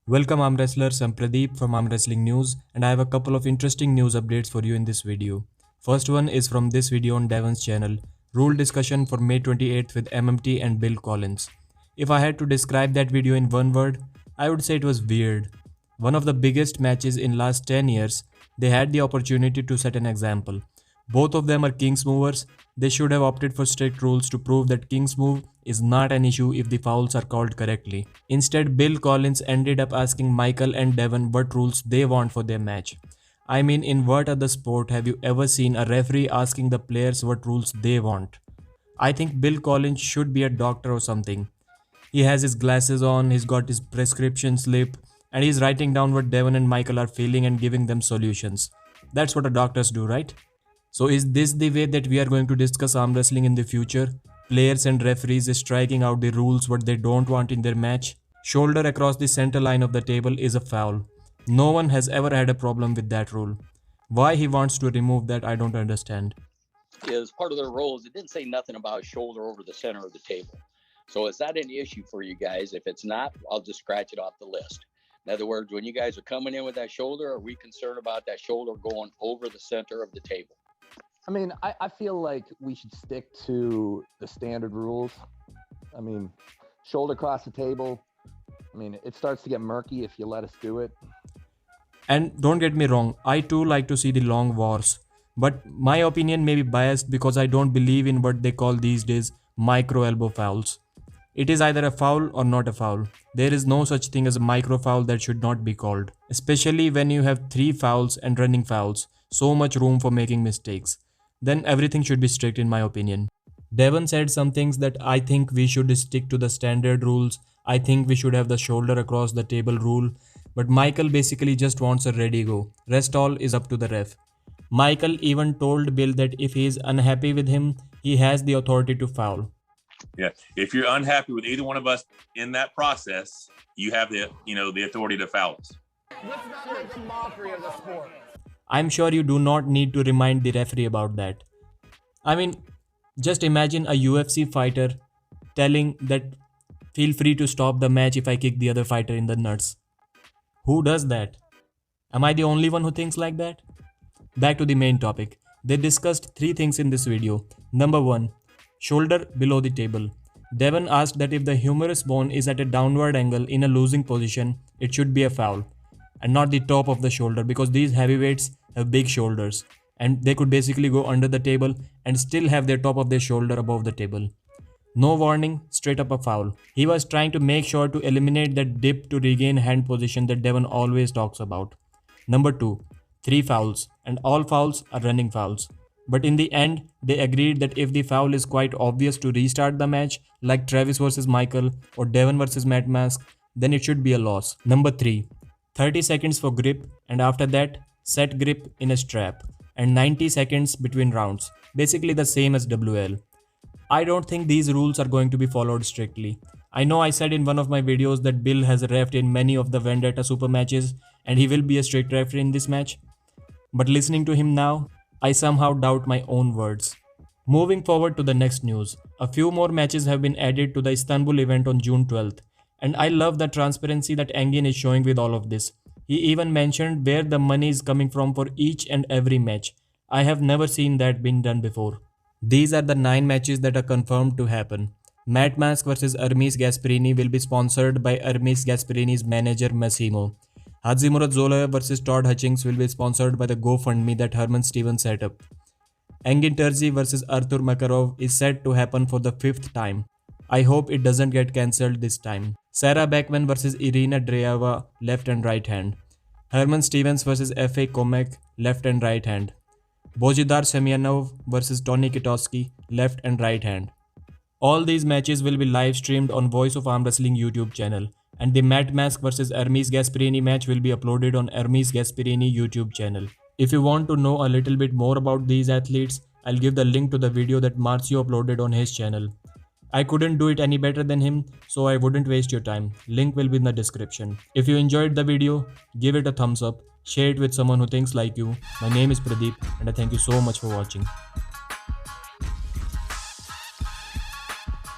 Welcome arm wrestlers, I'm Pradeep from Arm Wrestling News and I have a couple of interesting news updates for you in this video. First one is from this video on Devon's channel, rule discussion for May 28th with MMT and Bill Collins. If I had to describe that video in one word, I would say it was weird. One of the biggest matches in last 10 years, they had the opportunity to set an example. Both of them are King's movers. They should have opted for strict rules to prove that King's move is not an issue if the fouls are called correctly. Instead, Bill Collins ended up asking Michael and Devon what rules they want for their match. I mean, in what other sport have you ever seen a referee asking the players what rules they want? I think Bill Collins should be a doctor or something. He has his glasses on, he's got his prescription slip, and he's writing down what Devon and Michael are feeling and giving them solutions. That's what a doctors do, right? So is this the way that we are going to discuss arm wrestling in the future? Players and referees striking out the rules what they don't want in their match? Shoulder across the center line of the table is a foul. No one has ever had a problem with that rule. Why he wants to remove that, I don't understand. Is part of their rules. It didn't say nothing about shoulder over the center of the table. So is that an issue for you guys? If it's not, I'll just scratch it off the list. In other words, when you guys are coming in with that shoulder, are we concerned about that shoulder going over the center of the table? I mean, I feel like we should stick to the standard rules. I mean, shoulder across the table. I mean, it starts to get murky if you let us do it. And don't get me wrong, I too like to see the long wars. But my opinion may be biased because I don't believe in what they call these days micro elbow fouls. It is either a foul or not a foul. There is no such thing as a micro foul that should not be called. Especially when you have 3 fouls and running fouls. So much room for making mistakes. Then everything should be strict in my opinion. Devon said some things that I think we should stick to the standard rules. I think we should have the shoulder across the table rule. But Michael basically just wants a ready go. Rest all is up to the ref. Michael even told Bill that if he is unhappy with him, he has the authority to foul. Yeah, if you're unhappy with either one of us in that process, you have the authority to foul us. Let's not make a mockery of the sport. I'm sure you do not need to remind the referee about that. I mean, just imagine a UFC fighter telling that feel free to stop the match if I kick the other fighter in the nuts. Who does that? Am I the only one who thinks like that? Back to the main topic. They discussed 3 things in this video. Number 1. Shoulder below the table. Devon asked that if the humerus bone is at a downward angle in a losing position, it should be a foul and not the top of the shoulder because these heavyweights have big shoulders and they could basically go under the table and still have their top of their shoulder above the table. No warning, straight up a foul. He was trying to make sure to eliminate that dip to regain hand position that Devon always talks about. Number 2. 3 fouls, and all fouls are running fouls. But in the end, they agreed that if the foul is quite obvious to restart the match, like Travis vs Michael or Devon vs Matt Mask, then it should be a loss. Number 3. 30 seconds for grip, and after that, set grip in a strap, and 90 seconds between rounds, basically the same as WL. I don't think these rules are going to be followed strictly. I know I said in one of my videos that Bill has refed in many of the Vendetta super matches and he will be a strict referee in this match. But listening to him now, I somehow doubt my own words. Moving forward to the next news, a few more matches have been added to the Istanbul event on June 12th. And I love the transparency that Engin is showing with all of this. He even mentioned where the money is coming from for each and every match. I have never seen that been done before. These are the 9 matches that are confirmed to happen. Matt Mask vs Hermes Gasparini will be sponsored by Hermes Gasparini's manager Massimo. Hadzimurat Zola vs Todd Hutchings will be sponsored by the GoFundMe that Herman Stevens set up. Engin Terzi vs Artur Makarov is set to happen for the 5th time. I hope it doesn't get cancelled this time. Sarah Beckman vs Irina Dreava, left and right hand. Herman Stevens vs F.A. Komek, left and right hand. Bojidar Semyanov vs Tony Kitowski, left and right hand. All these matches will be live streamed on Voice of Arm Wrestling YouTube channel, and the Matt Mask vs Hermes Gasparini match will be uploaded on Hermes Gasparini YouTube channel. If you want to know a little bit more about these athletes, I'll give the link to the video that Marcio uploaded on his channel. I couldn't do it any better than him, so I wouldn't waste your time. Link will be in the description. If you enjoyed the video, give it a thumbs up, share it with someone who thinks like you. My name is Pradeep and I thank you so much for watching.